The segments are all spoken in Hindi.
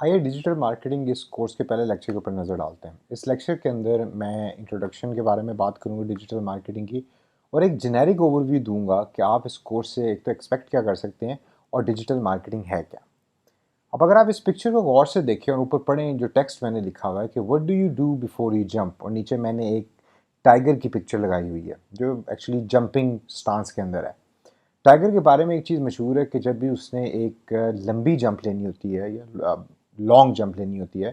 आइए डिजिटल मार्केटिंग इस कोर्स के पहले लेक्चर के ऊपर नज़र डालते हैं। इस लेक्चर के अंदर मैं इंट्रोडक्शन के बारे में बात करूंगा डिजिटल मार्केटिंग की, और एक जेनेरिक ओवरव्यू दूंगा कि आप इस कोर्स से एक तो एक्सपेक्ट क्या कर सकते हैं और डिजिटल मार्केटिंग है क्या। अब अगर आप इस पिक्चर को गौर से देखें और ऊपर पढ़ें, जो टेक्स्ट मैंने लिखा हुआ है कि what do you do before you jump, और नीचे मैंने एक टाइगर की पिक्चर लगाई हुई है जो एक्चुअली जंपिंग स्टांस के अंदर है। टाइगर के बारे में एक चीज़ मशहूर है कि जब भी उसने एक लंबी जंप लेनी होती है या लॉन्ग जंप लेनी होती है,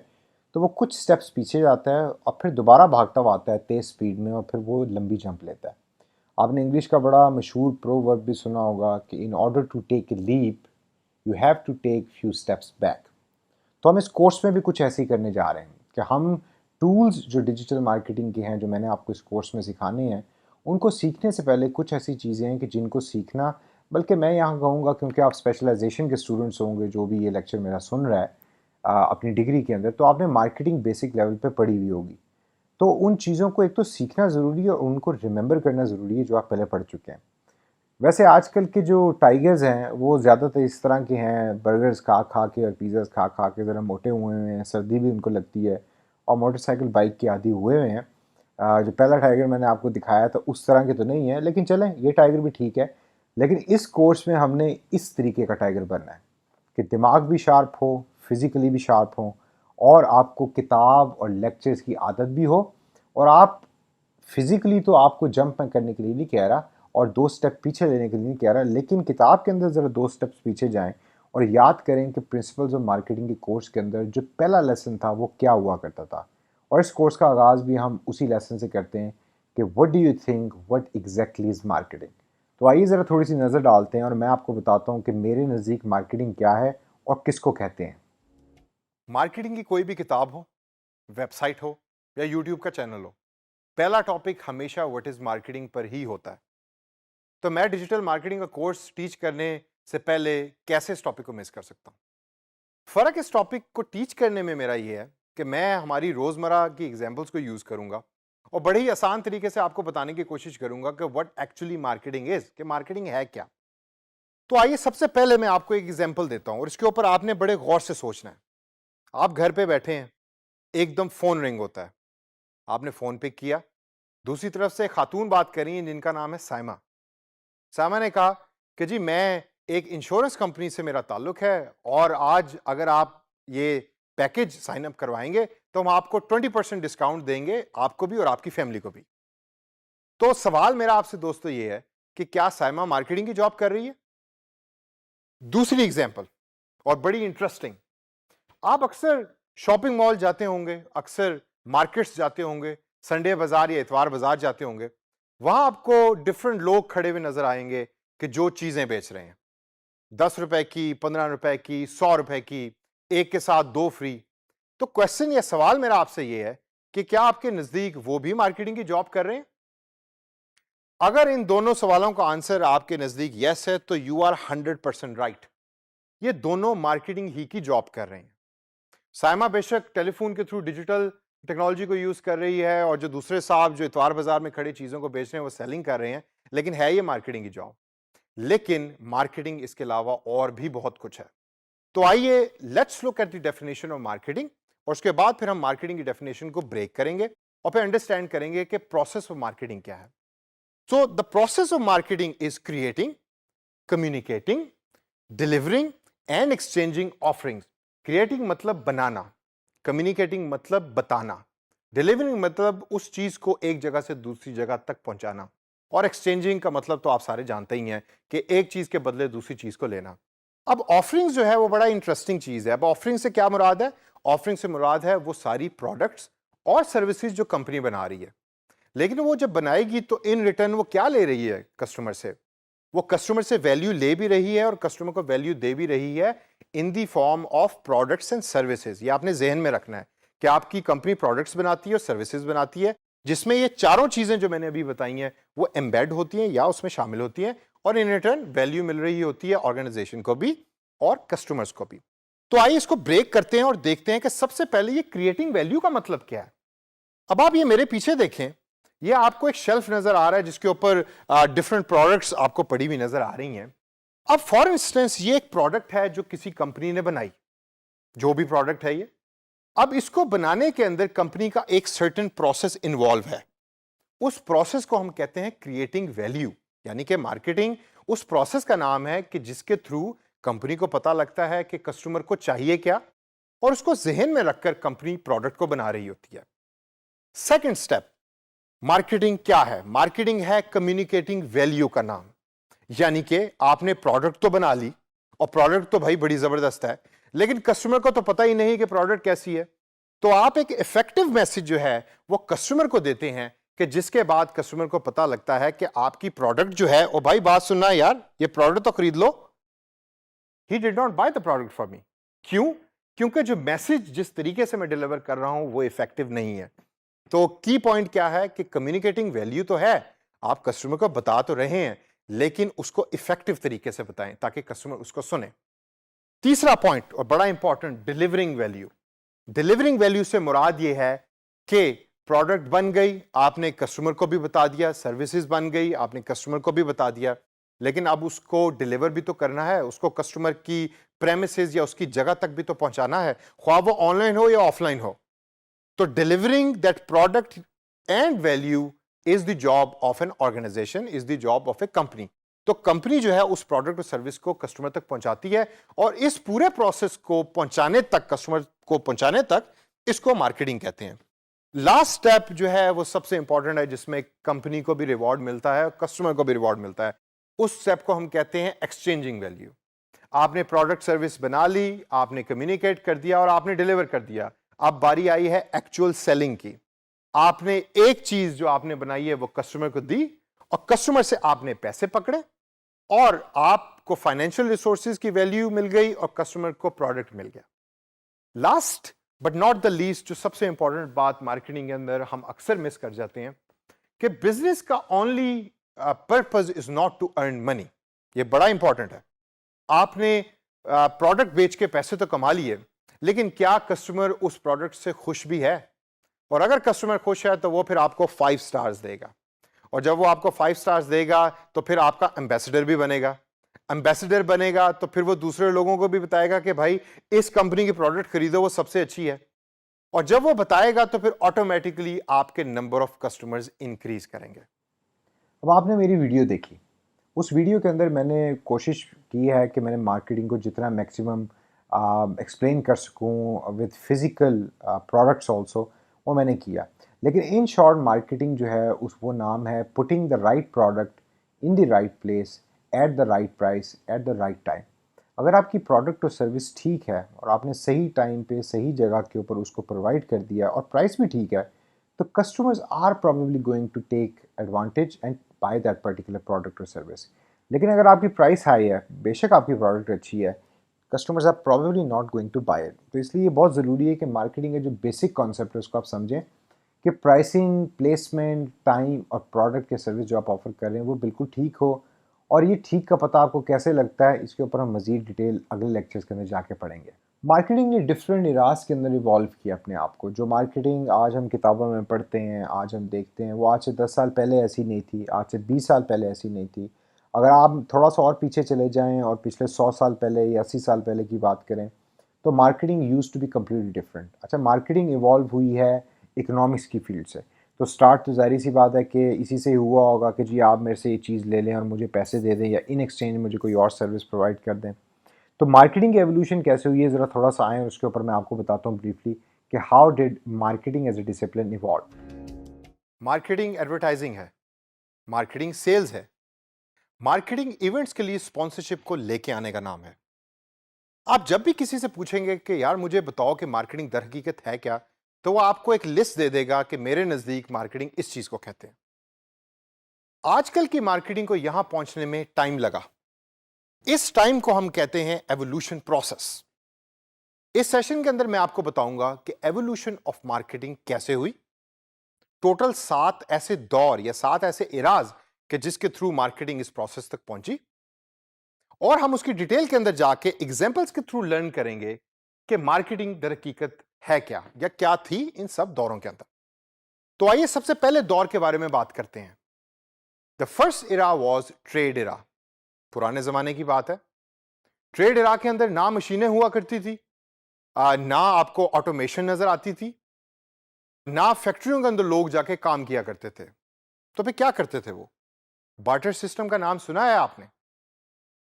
तो वो कुछ स्टेप्स पीछे जाता है और फिर दोबारा भागता हुआ आता है तेज़ स्पीड में, और फिर वो लंबी जंप लेता है। आपने इंग्लिश का बड़ा मशहूर प्रोवर्ब भी सुना होगा कि in order to take a leap you have to take few steps back. तो हम इस कोर्स में भी कुछ ऐसे ही करने जा रहे हैं कि हम टूल्स जो डिजिटल मार्केटिंग के हैं, जो मैंने आपको इस कोर्स में सिखाने हैं, उनको सीखने से पहले कुछ ऐसी चीज़ें हैं कि जिनको सीखना, बल्कि मैं यहाँ कहूँगा क्योंकि आप स्पेशलाइजेशन के स्टूडेंट्स होंगे जो भी ये लेक्चर मेरा सुन रहा है अपनी डिग्री के अंदर, तो आपने मार्केटिंग बेसिक लेवल पे पढ़ी हुई होगी। तो उन चीज़ों को एक तो सीखना ज़रूरी है और उनको रिमेंबर करना ज़रूरी है जो आप पहले पढ़ चुके हैं। वैसे आजकल के जो टाइगर्स हैं वो ज़्यादातर इस तरह के हैं, बर्गर्स खा खा के और पिज़्ज़ास खा खा के ज़रा मोटे हुए हैं, सर्दी भी उनको लगती है और मोटरसाइकिल बाइक के आदी हुए हुए हैं। जो पहला टाइगर मैंने आपको दिखाया था उस तरह के तो नहीं है, लेकिन चलें ये टाइगर भी ठीक है। लेकिन इस कोर्स में हमने इस तरीके का टाइगर बनना है कि दिमाग भी शार्प हो, फिज़िकली भी शार्प हो, और आपको किताब और लेक्चर्स की आदत भी हो। और आप फिज़िकली तो आपको जंप मैं करने के लिए नहीं कह रहा और 2 स्टेप पीछे लेने के लिए नहीं कह रहा, लेकिन किताब के अंदर ज़रा 2 स्टेप्स पीछे जाएँ और याद करें कि प्रिंसिपल्स ऑफ मार्केटिंग के कोर्स के अंदर जो पहला लेसन था वो क्या हुआ करता था। और इस कोर्स का आगाज़ भी हम उसी लेसन से करते हैं कि what do you think what exactly is marketing. तो आइए ज़रा थोड़ी सी नज़र डालते हैं और मैं आपको बताता हूँ कि मेरे नज़दीक मार्केटिंग क्या है और किसको कहते हैं। मार्केटिंग की कोई भी किताब हो, वेबसाइट हो या यूट्यूब का चैनल हो, पहला टॉपिक हमेशा व्हाट इज मार्केटिंग पर ही होता है। तो मैं डिजिटल मार्केटिंग का कोर्स टीच करने से पहले कैसे इस टॉपिक को मिस कर सकता हूं? फर्क इस टॉपिक को टीच करने में मेरा ये है कि मैं हमारी रोजमर्रा की एग्जांपल्स को यूज करूंगा और बड़े ही आसान तरीके से आपको बताने की कोशिश करूंगा कि व्हाट एक्चुअली मार्केटिंग इज, कि मार्केटिंग है क्या। तो आइए सबसे पहले मैं आपको एक एग्जांपल देता हूं और इसके ऊपर आपने बड़े गौर से सोचना है। आप घर पे बैठे हैं, एकदम फोन रिंग होता है, आपने फोन पे किया, दूसरी तरफ से एक खातून बात कर रही हैं जिनका नाम है साइमा। साइमा ने कहा कि जी मैं एक इंश्योरेंस कंपनी से मेरा ताल्लुक है और आज अगर आप ये पैकेज साइन अप करवाएंगे तो हम आपको 20% डिस्काउंट देंगे, आपको भी और आपकी फैमिली को भी। तो सवाल मेरा आपसे दोस्तों ये है कि क्या साइमा मार्केटिंग की जॉब कर रही है? दूसरी एग्जांपल और बड़ी इंटरेस्टिंग। आप अक्सर शॉपिंग मॉल जाते होंगे, अक्सर मार्केट्स जाते होंगे, संडे बाजार या इतवार बाजार जाते होंगे। वहां आपको डिफरेंट लोग खड़े हुए नजर आएंगे कि जो चीजें बेच रहे हैं, 10 रुपए की, 15 रुपए की, 100 रुपए की, एक के साथ दो फ्री। तो क्वेश्चन या सवाल मेरा आपसे यह है कि क्या आपके नजदीक वो भी मार्केटिंग की जॉब कर रहे हैं? अगर इन दोनों सवालों का आंसर आपके नजदीक यस है तो यू आर 100% राइट। ये दोनों मार्केटिंग ही की जॉब कर रहे हैं। साइमा बेशक टेलीफोन के थ्रू डिजिटल टेक्नोलॉजी को यूज कर रही है और जो दूसरे साहब जो इतवार बाजार में खड़े चीजों को बेच रहे हैं वो सेलिंग कर रहे हैं, लेकिन है ये मार्केटिंग की जॉब। लेकिन मार्केटिंग इसके अलावा और भी बहुत कुछ है। तो आइए let's look at the definition of marketing और उसके बाद फिर हम मार्केटिंग की डेफिनेशन को ब्रेक करेंगे और फिर अंडरस्टैंड करेंगे कि प्रोसेस ऑफ मार्केटिंग क्या है। So the process of marketing is creating, communicating, delivering and exchanging offerings. Creating मतलब बनाना, कम्युनिकेटिंग मतलब बताना, डिलीवरिंग मतलब उस चीज को एक जगह से दूसरी जगह तक पहुंचाना, और एक्सचेंजिंग का मतलब तो आप सारे जानते ही हैं कि एक चीज के बदले दूसरी चीज को लेना। अब ऑफरिंग्स जो है वो बड़ा इंटरेस्टिंग चीज है। अब ऑफरिंग से क्या मुराद है? ऑफरिंग से मुराद है वो सारी प्रोडक्ट्स और सर्विसेज जो कंपनी बना रही है। लेकिन वो जब बनाएगी तो इन रिटर्न वो क्या ले रही है कस्टमर से? वो कस्टमर से वैल्यू ले भी रही है और कस्टमर को वैल्यू दे भी रही है in the form of products and services. ये आपने जहन में रखना है कि आपकी कंपनी प्रोडक्ट्स बनाती है और सर्विसेज बनाती है, जिसमें ये चारों चीजें जो मैंने अभी बताई हैं वो एम्बेड होती हैं या उसमें शामिल होती हैं, और इन रिटर्न वैल्यू मिल रही होती है ऑर्गेनाइजेशन को भी और कस्टमर्स को भी। तो आइए इसको ब्रेक करते हैं और देखते हैं कि सबसे पहले ये क्रिएटिंग वैल्यू का मतलब क्या है। अब आप ये मेरे पीछे देखें, ये आपको एक शेल्फ नजर आ रहा है जिसके ऊपर डिफरेंट प्रोडक्ट्स आपको पड़ी हुई नजर आ रही हैं। अब फॉर इंस्टेंस ये एक प्रोडक्ट है जो किसी कंपनी ने बनाई, जो भी प्रोडक्ट है ये। अब इसको बनाने के अंदर कंपनी का एक सर्टेन प्रोसेस इन्वॉल्व है। उस प्रोसेस को हम कहते हैं क्रिएटिंग वैल्यू, यानी कि मार्केटिंग उस प्रोसेस का नाम है कि जिसके थ्रू कंपनी को पता लगता है कि कस्टमर को चाहिए क्या, और उसको जहन में रखकर कंपनी प्रोडक्ट को बना रही होती है। सेकंड स्टेप, मार्केटिंग क्या है? मार्केटिंग है कम्युनिकेटिंग वैल्यू का नाम। यानी कि आपने प्रोडक्ट तो बना ली, और प्रोडक्ट तो भाई बड़ी जबरदस्त है, लेकिन कस्टमर को तो पता ही नहीं कि प्रोडक्ट कैसी है। तो आप एक इफेक्टिव मैसेज जो है वो कस्टमर को देते हैं कि जिसके बाद कस्टमर को पता लगता है कि आपकी प्रोडक्ट जो है, ओ भाई बात सुनना यार, ये प्रोडक्ट तो खरीद लो। He did not buy the product for me. क्यों? क्योंकि जो मैसेज जिस तरीके से मैं डिलीवर कर रहा हूं वो इफेक्टिव नहीं है। तो की पॉइंट क्या है कि कम्युनिकेटिंग वैल्यू तो है, आप कस्टमर को बता तो रहे हैं, लेकिन उसको इफेक्टिव तरीके से बताएं ताकि कस्टमर उसको सुने। तीसरा पॉइंट और बड़ा important, delivering value. Delivering value से मुराद यह है कि प्रोडक्ट बन गई, आपने कस्टमर को भी बता दिया, सर्विसेज बन गई, आपने कस्टमर को भी बता दिया, लेकिन अब उसको डिलीवर भी तो करना है, उसको कस्टमर की प्रेमिसेस या उसकी जगह तक भी तो पहुंचाना है, ख्वाह वो ऑनलाइन हो या ऑफलाइन हो। तो delivering that product and value is the job of an organization, is the job of a company. तो कंपनी जो है उस प्रोडक्ट और सर्विस को कस्टमर तक पहुंचाती है, और इस पूरे प्रोसेस को पहुंचाने तक, कस्टमर को पहुंचाने तक, इसको मार्केटिंग कहते हैं। लास्ट स्टेप जो है वो सबसे इंपॉर्टेंट है, जिसमें कंपनी को भी रिवॉर्ड मिलता है, कस्टमर को भी रिवॉर्ड मिलता है। उस स्टेप को हम कहते हैं एक्सचेंजिंग वैल्यू। आपने प्रोडक्ट सर्विस बना ली, आपने कम्युनिकेट कर दिया और आपने डिलीवर कर दिया। अब बारी आई है एक्चुअल सेलिंग की। आपने एक चीज जो आपने बनाई है वो कस्टमर को दी, और कस्टमर से आपने पैसे पकड़े, और आपको फाइनेंशियल रिसोर्सेज की वैल्यू मिल गई और कस्टमर को प्रोडक्ट मिल गया। Last but not the least, जो सबसे इंपॉर्टेंट बात मार्केटिंग के अंदर हम अक्सर मिस कर जाते हैं, कि बिजनेस का only purpose is not to earn money. ये बड़ा इंपॉर्टेंट है। आपने प्रोडक्ट बेच के पैसे तो कमा लिए, लेकिन क्या कस्टमर उस प्रोडक्ट से खुश भी है? और अगर कस्टमर खुश है तो वो फिर आपको 5 स्टार्स देगा, और जब वो आपको 5 स्टार्स देगा तो फिर आपका एम्बेसडर भी बनेगा। एम्बेसडर बनेगा तो फिर वो दूसरे लोगों को भी बताएगा कि भाई इस कंपनी की प्रोडक्ट खरीदो, वो सबसे अच्छी है। और जब वो बताएगा तो फिर ऑटोमेटिकली आपके नंबर ऑफ कस्टमर्स इंक्रीज करेंगे। अब आपने मेरी वीडियो देखी, उस वीडियो के अंदर मैंने कोशिश की है कि मैंने मार्केटिंग को जितना मैक्सिमम एक्सप्लेन कर सकूं विद फिज़िकल प्रोडक्ट्स ऑल्सो, वो मैंने किया। लेकिन इन शॉर्ट मार्केटिंग जो है उस वो नाम है putting the right product in the right place at the right price at the right time. अगर आपकी प्रोडक्ट और सर्विस ठीक है और आपने सही टाइम पे सही जगह के ऊपर उसको प्रोवाइड कर दिया और प्राइस भी ठीक है, तो customers are probably going to take advantage and buy that particular product और सर्विस। लेकिन अगर आपकी प्राइस हाई है, बेशक आपकी प्रोडक्ट अच्छी है, customers are probably not going to buy it. तो इसलिए ये बहुत ज़रूरी है कि मार्केटिंग का जो बेसिक कॉन्सेप्ट है उसको आप समझें कि प्राइसिंग, प्लेसमेंट, टाइम और प्रोडक्ट या सर्विस जो आप ऑफर कर रहे हैं वो बिल्कुल ठीक हो। और ये ठीक का पता आपको कैसे लगता है, इसके ऊपर हम मज़ीद डिटेल अगले लेक्चर्स के अंदर जाके पढ़ेंगे। मार्केटिंग ने डिफरेंट इराज के अंदर इवॉल्व किया अपने आप को। जो मार्केटिंग आज हम किताबों में पढ़ते हैं, आज हम देखते हैं, वो आज से 10 साल पहले ऐसी नहीं थी, आज से 20 साल पहले ऐसी नहीं थी। अगर आप थोड़ा सा और पीछे चले जाएं और पिछले 100 साल पहले या 80 साल पहले की बात करें, तो marketing used to be completely different. अच्छा, मार्केटिंग इवॉल्व हुई है इकोनॉमिक्स की फील्ड से। तो स्टार्ट तो ज़ाहिर सी बात है कि इसी से हुआ होगा कि जी आप मेरे से ये चीज़ ले लें और मुझे पैसे दे दें, या इन एक्सचेंज मुझे कोई और सर्विस प्रोवाइड कर दें। तो मार्केटिंग की एवोल्यूशन कैसे हुई है, ज़रा थोड़ा सा आए और उसके ऊपर मैं आपको बताता हूँ ब्रीफली कि how did marketing as a discipline evolve. Marketing advertising है, मार्केटिंग सेल्स है, मार्केटिंग इवेंट्स के लिए स्पॉन्सरशिप को लेके आने का नाम है। आप जब भी किसी से पूछेंगे कि यार मुझे बताओ कि मार्केटिंग दर हकीकत है क्या, तो वो आपको एक लिस्ट दे देगा कि मेरे नजदीक मार्केटिंग इस चीज को कहते हैं। आजकल की मार्केटिंग को यहां पहुंचने में टाइम लगा। इस टाइम को हम कहते हैं एवोल्यूशन प्रोसेस। इस सेशन के अंदर मैं आपको बताऊंगा कि एवोल्यूशन ऑफ मार्केटिंग कैसे हुई। टोटल 7 ऐसे दौर या 7 ऐसे इराज कि जिसके थ्रू मार्केटिंग इस प्रोसेस तक पहुंची, और हम उसकी डिटेल के अंदर जाके एग्जांपल्स के थ्रू लर्न करेंगे कि मार्केटिंग दर हकीकत है क्या या क्या थी इन सब दौरों के अंदर। तो आइए सबसे पहले दौर के बारे में बात करते हैं। The first era was trade era. पुराने जमाने की बात है। ट्रेड इरा के अंदर ना मशीनें हुआ करती थी, ना आपको ऑटोमेशन नजर आती थी, ना फैक्ट्रियों के अंदर लोग जाके काम किया करते थे। तो फिर क्या करते थे वो? बार्टर सिस्टम का नाम सुना है आपने?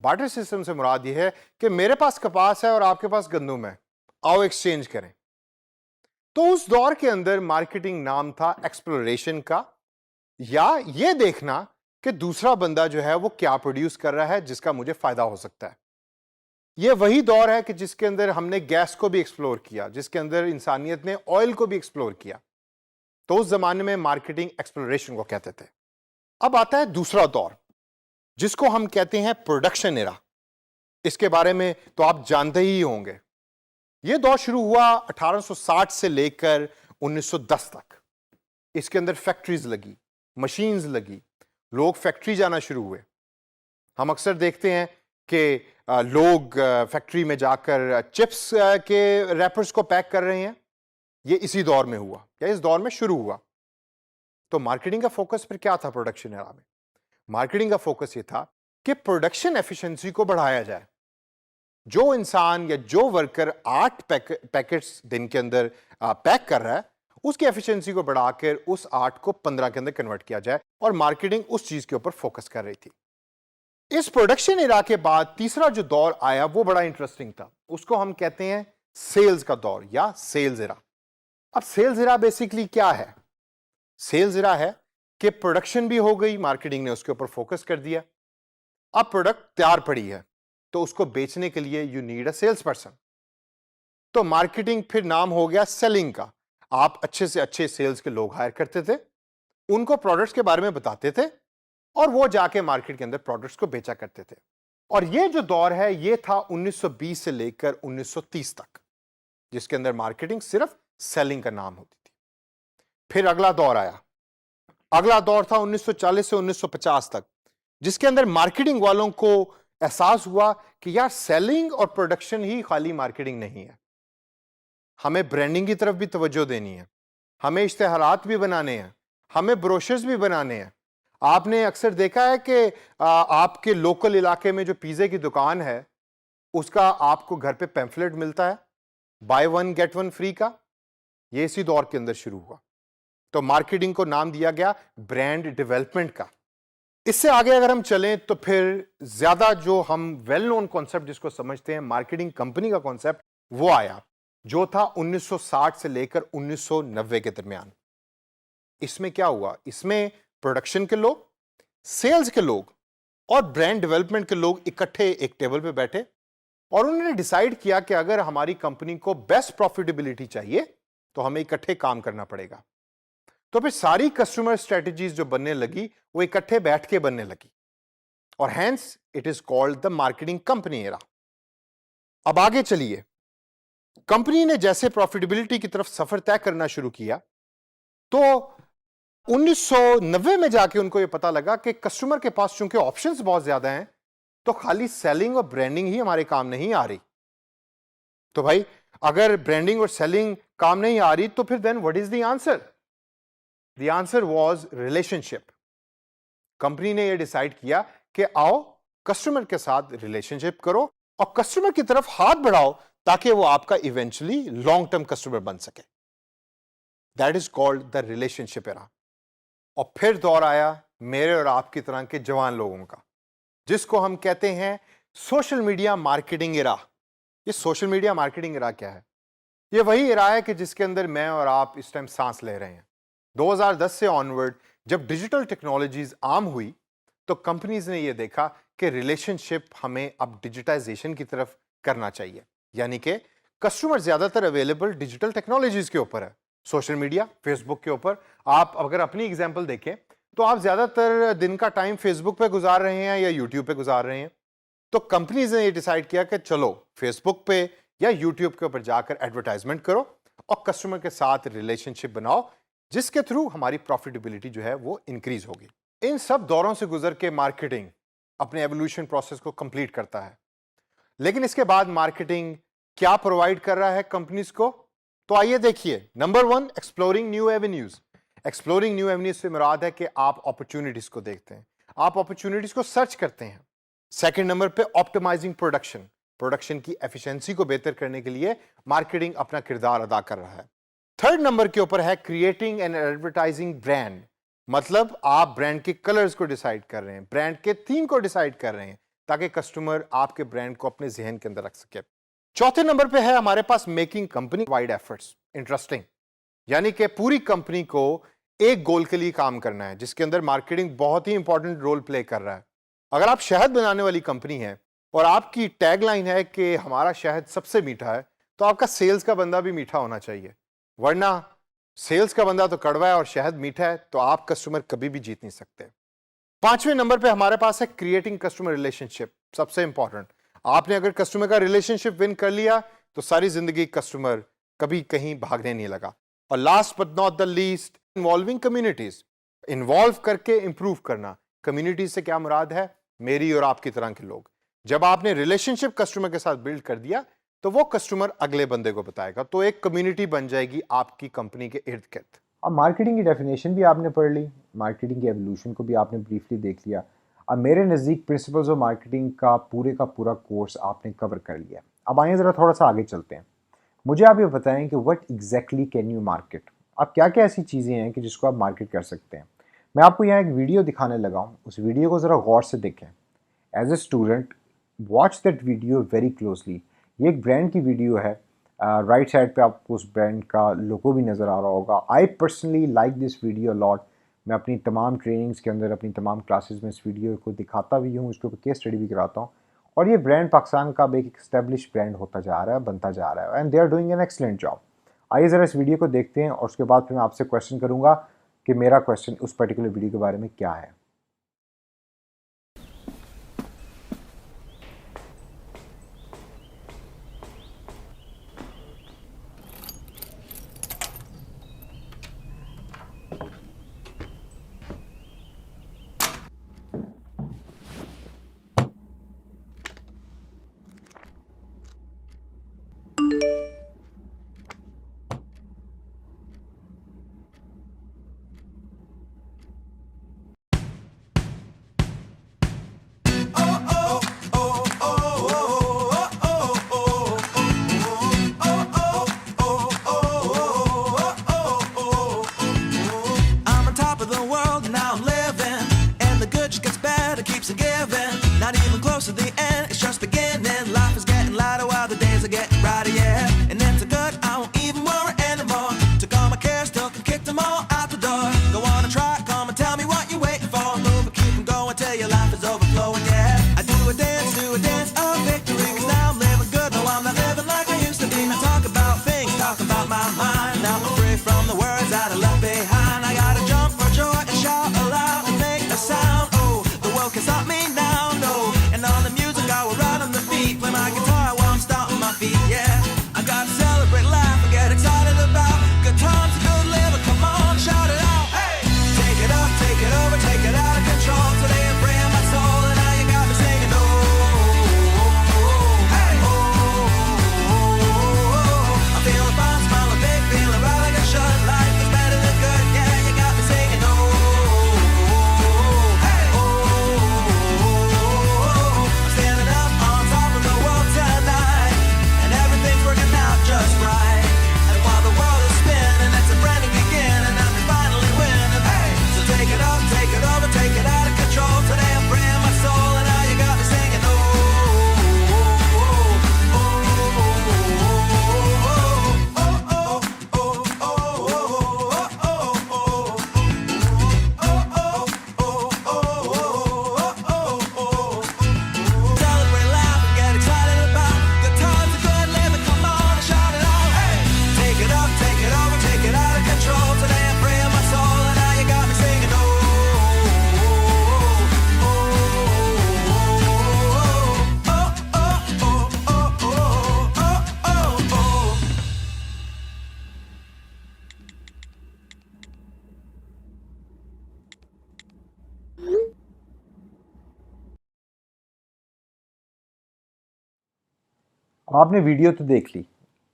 बार्टर सिस्टम से मुराद यह है कि मेरे पास कपास है और आपके पास गंदुम है, आओ एक्सचेंज करें। तो उस दौर के अंदर मार्केटिंग नाम था एक्सप्लोरेशन का, या यह देखना कि दूसरा बंदा जो है वो क्या प्रोड्यूस कर रहा है जिसका मुझे फायदा हो सकता है। यह वही दौर है कि जिसके अंदर हमने गैस को भी एक्सप्लोर किया, जिसके अंदर इंसानियत ने ऑयल को भी एक्सप्लोर किया। तो उस जमाने में मार्केटिंग एक्सप्लोरेशन को कहते थे। अब आता है दूसरा दौर जिसको हम कहते हैं प्रोडक्शन एरा। इसके बारे में तो आप जानते ही होंगे। यह दौर शुरू हुआ 1860 से लेकर 1910 तक। इसके अंदर फैक्ट्रीज लगी, मशीन्स लगी, लोग फैक्ट्री जाना शुरू हुए। हम अक्सर देखते हैं कि लोग फैक्ट्री में जाकर चिप्स के रैपर्स को पैक कर रहे हैं। यह इसी दौर में हुआ, या इस दौर में शुरू हुआ। तो मार्केटिंग का फोकस फिर क्या था प्रोडक्शन एरा में? मार्केटिंग का फोकस यह था कि प्रोडक्शन एफिशिएंसी को बढ़ाया जाए। जो इंसान या जो वर्कर 8 पैकेट्स दिन के अंदर पैक कर रहा है, उसकी एफिशिएंसी को बढ़ाकर उस 8 को 15 के अंदर कन्वर्ट किया जाए, और मार्केटिंग उस चीज के ऊपर फोकस कर रही थी। इस प्रोडक्शन एरा के बाद तीसरा जो दौर आया वो बड़ा इंटरेस्टिंग था। उसको हम कहते हैं सेल्स का दौर या सेल्स एरा। अब सेल्स एरा बेसिकली क्या है? सेल्स एरा है कि प्रोडक्शन भी हो गई, मार्केटिंग ने उसके ऊपर फोकस कर दिया। अब प्रोडक्ट तैयार पड़ी है, तो उसको बेचने के लिए you need a sales person. तो मार्केटिंग फिर नाम हो गया सेलिंग का। आप अच्छे से अच्छे सेल्स के लोग हायर करते थे, उनको प्रोडक्ट्स के बारे में बताते थे, और वो जाके मार्केट के अंदर प्रोडक्ट्स को बेचा करते थे। और ये जो दौर है ये था 1920 से लेकर 1930 तक, जिसके अंदर मार्केटिंग सिर्फ सेलिंग का नाम होती थी। फिर अगला दौर आया। अगला दौर था 1940 से 1950 तक, जिसके अंदर मार्केटिंग वालों को एहसास हुआ कि यार सेलिंग और प्रोडक्शन ही खाली मार्केटिंग नहीं है, हमें ब्रांडिंग की तरफ भी तवज्जो देनी है, हमें इश्तेहारात भी बनाने हैं, हमें ब्रोशर्स भी बनाने हैं। आपने अक्सर देखा है कि आपके लोकल इलाके में जो पिज़्ज़े की दुकान है, उसका आपको घर पे पैम्फलेट मिलता है, by one get one free का। ये इसी दौर के अंदर शुरू हुआ। तो मार्केटिंग को नाम दिया गया ब्रांड डेवलपमेंट का। इससे आगे अगर हम चलें तो फिर ज्यादा जो हम वेल नोन कॉन्सेप्ट जिसको समझते हैं मार्केटिंग कंपनी का कॉन्सेप्ट, वो आया जो था 1960 से लेकर 1990 के दरमियान। इसमें क्या हुआ? इसमें प्रोडक्शन के लोग, सेल्स के लोग और ब्रांड डेवलपमेंट के लोग इकट्ठे एक टेबल पे बैठे, और उन्होंने डिसाइड किया कि अगर हमारी कंपनी को बेस्ट प्रॉफिटेबिलिटी चाहिए तो हमें इकट्ठे काम करना पड़ेगा। तो फिर सारी कस्टमर स्ट्रेटजीज जो बनने लगी वो इकट्ठे बैठ के बनने लगी, और hence it is called the marketing company era. अब आगे चलिए, कंपनी ने जैसे प्रॉफिटेबिलिटी की तरफ सफर तय करना शुरू किया, तो 1990 में जाके उनको यह पता लगा कि कस्टमर के पास चूंकि ऑप्शंस बहुत ज्यादा हैं, तो खाली सेलिंग और ब्रांडिंग ही हमारे काम नहीं आ रही। तो भाई अगर ब्रांडिंग और सेलिंग काम नहीं आ रही तो फिर then what is the answer? The answer was relationship. Company ने यह डिसाइड किया कि आओ कस्टमर के साथ रिलेशनशिप करो और कस्टमर की तरफ हाथ बढ़ाओ ताकि वो आपका इवेंचुअली लॉन्ग टर्म कस्टमर बन सके। That is called the relationship era. और फिर दौर आया मेरे और आपकी तरह के जवान लोगों का, जिसको हम कहते हैं सोशल मीडिया मार्केटिंग एरा। ये सोशल मीडिया मार्केटिंग एरा क्या है? ये वही एरा है कि जिसके अंदर मैं और आप इस टाइम सांस ले रहे हैं। 2010 से ऑनवर्ड जब डिजिटल टेक्नोलॉजीज आम हुई तो कंपनीज ने यह देखा कि रिलेशनशिप हमें अब डिजिटाइजेशन की तरफ करना चाहिए, यानी कि कस्टमर ज्यादातर अवेलेबल डिजिटल टेक्नोलॉजीज के ऊपर है, सोशल मीडिया, फेसबुक के ऊपर। आप अगर अपनी एग्जांपल देखें तो आप ज्यादातर दिन का टाइम फेसबुक पे गुजार रहे हैं या यूट्यूब पे गुजार रहे हैं। तो कंपनीज ने ये डिसाइड किया कि चलो फेसबुक पे या यूट्यूब के ऊपर जाकर एडवर्टाइजमेंट करो और कस्टमर के साथ रिलेशनशिप बनाओ, जिसके थ्रू हमारी प्रॉफिटेबिलिटी जो है वो इंक्रीज होगी। इन सब दौरों से गुजर के मार्केटिंग अपने एवोल्यूशन प्रोसेस को कंप्लीट करता है। लेकिन इसके बाद मार्केटिंग क्या प्रोवाइड कर रहा है कंपनीज को? तो आइए देखिए। Number 1, exploring new avenues. Exploring new avenues से मुराद है कि आप अपॉर्चुनिटीज को देखते हैं, आप अपॉर्चुनिटीज को सर्च करते हैं। सेकंड नंबर पे ऑप्टिमाइजिंग प्रोडक्शन। प्रोडक्शन की एफिशिएंसी को बेहतर करने के लिए मार्केटिंग अपना किरदार अदा कर रहा है। थर्ड नंबर के ऊपर है क्रिएटिंग एंड एडवर्टाइजिंग ब्रांड। मतलब आप ब्रांड के कलर्स को डिसाइड कर रहे हैं, ब्रांड के थीम को डिसाइड कर रहे हैं, ताकि कस्टमर आपके ब्रांड को अपने जहन के अंदर रख सके। चौथे नंबर पे है हमारे पास making company wide efforts interesting, यानी कि पूरी कंपनी को एक गोल के लिए काम करना है, जिसके अंदर मार्केटिंग बहुत ही इंपॉर्टेंट रोल प्ले कर रहा है। अगर आप शहद बनाने वाली कंपनी है और आपकी टैगलाइन है कि हमारा शहद सबसे मीठा है, तो आपका सेल्स का बंदा भी मीठा होना चाहिए, वरना सेल्स का बंदा तो कड़वा है और शहद मीठा है तो आप कस्टमर कभी भी जीत नहीं सकते। पांचवें नंबर पे हमारे पास है क्रिएटिंग कस्टमर रिलेशनशिप। सबसे इंपॉर्टेंट, आपने अगर कस्टमर का रिलेशनशिप विन कर लिया तो सारी जिंदगी कस्टमर कभी कहीं भागने नहीं लगा। और last but not the least, involving communities. Involve करके इंप्रूव करना। कम्युनिटीज से क्या मुराद है? मेरी और आपकी तरह के लोग। जब आपने रिलेशनशिप कस्टमर के साथ बिल्ड कर दिया तो वो कस्टमर अगले बंदे को बताएगा, तो एक कम्युनिटी बन जाएगी आपकी कंपनी के इर्द गिर्द। अब मार्केटिंग की डेफिनेशन भी आपने पढ़ ली, मार्केटिंग की एवोल्यूशन को भी आपने ब्रीफली देख लिया। अब मेरे नज़दीक प्रिंसिपल्स ऑफ मार्केटिंग का पूरा कोर्स आपने कवर कर लिया। अब आइए ज़रा थोड़ा सा आगे चलते हैं। मुझे आप ये बताएं कि what exactly can you market. अब क्या क्या ऐसी चीज़ें हैं कि जिसको आप मार्केट कर सकते हैं। मैं आपको यहाँ एक वीडियो दिखाने लगा हूँ, उस वीडियो को ज़रा गौर से देखें। As a student watch that video very closely. ये एक ब्रांड की वीडियो है। राइट साइड पे आपको उस ब्रांड का लोगो भी नज़र आ रहा होगा। I personally like this video lot. मैं अपनी तमाम ट्रेनिंग्स के अंदर, अपनी तमाम क्लासेस में इस वीडियो को दिखाता भी हूँ, इसके ऊपर केस स्टडी भी कराता हूँ। और ये ब्रांड पाकिस्तान का एक एस्टेब्लिश ब्रांड होता जा रहा है, बनता जा रहा है, and they are doing an excellent job. आइए ज़रा इस वीडियो को देखते हैं और उसके बाद फिर मैं आपसे क्वेश्चन करूँगा कि मेरा क्वेश्चन उस पर्टिकुलर वीडियो के बारे में क्या है। I'm on top of the world and now I'm living, and the good just gets better, keeps on giving. Not even close to the end, it's just beginning. Life is getting lighter while the days are getting brighter, yeah. And it's a good, I won't even worry anymore. Took all my cares, took and kicked them all out the door. Go on and try, come and tell me what you're waiting for. Move and keep 'em going till your life is overflowing, yeah. I do a dance of victory, 'cause now I'm living good, no I'm not living like I used to be. I talk about things, talk about my mind. Now I'm free from the words that I left behind. I gotta jump for joy and shout aloud and make a sound. Oh, the world can stop me now, no. And on the music I will ride on the beat, play my guitar while I'm stomping my feet, yeah. I gotta celebrate life and get excited about good times and good living. Come on, shout it out. Hey, take it up, take it over, take it out of control. Today I'm freeing my soul and now you got me singing. Oh, hey, I'm feeling fine, smiling big, feeling right like I should. Life is better than good, yeah, you got me singing. Oh, hey, I'm standing up on top of the world tonight, and everything's working out just right. And while the world is spinning, it's a brand new beginning, and I'm finally winning. Hey, so take it up, take it over, take it out of control. Today I'm freeing my soul, and now you got me singing. Oh, celebrate life and get excited about good times and good living. Come on and shout it out. Hey, take it up, take it over, take it out of control. Today I'm freeing my soul, and now you got me singing. Oh, आपने वीडियो तो देख ली।